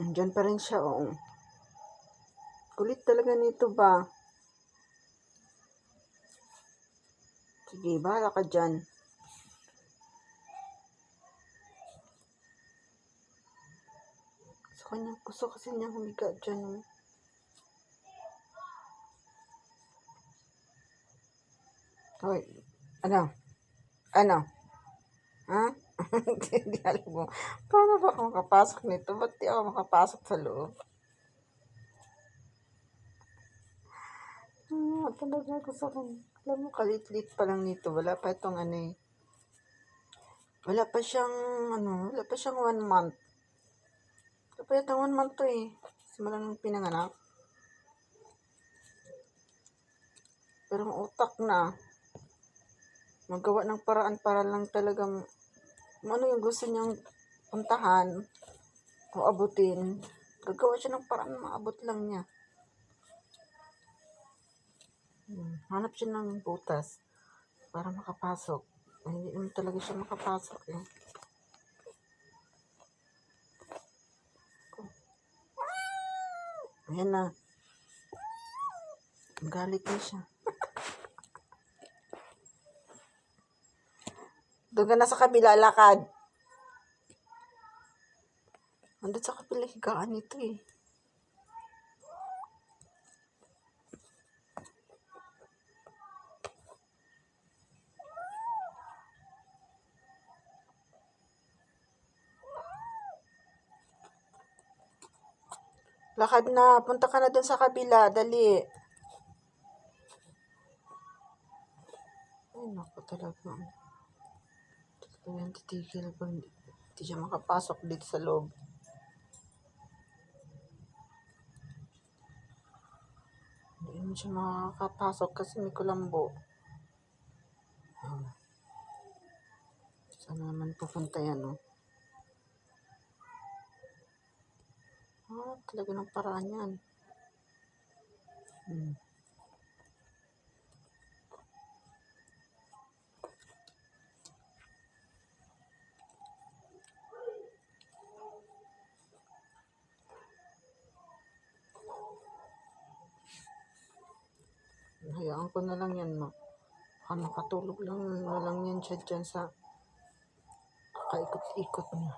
Andiyan pa rin siya, oo. Kulit talaga nito ba? Sige, bahala ka dyan. Gusto kasi niya humiga dyan. Oh. Hoy, ano? Ano? Ha? Hindi alam mo. Paano ba ako makapasok nito? Ba't di ako makapasok sa loob? Talaga gusto kong, alam mo, kalit-lit pa lang nito. Wala pa itong ano eh. Wala pa siyang 1 month. Wala pa itong 1 month to eh. Simula nung pinanganak. Pero ang utak na, magawa ng paraan para lang talagang, ano yung gusto niyang puntahan o abutin. Gagawa siya ng paraan, maabot lang niya. Hanap siya ng butas para makapasok. Hindi naman talaga siya makapasok eh. Ayan na. Galit na siya. Doon ka na sa kabila, lakad. Andun sa kabila, higaan ito eh. Lakad na. Punta ka na dun sa kabila. Dali. Ay, naku talaga. Talagang titigil pa. Hindi siya makapasok dito sa loob. Hindi siya makakapasok kasi may kulambo. Saan naman pupunta yan, oh? Talaga ng paraan yan. Hayaan ko na lang yan, no? Makatulog lang na lang yan siya dyan sa kaikot-ikot niya.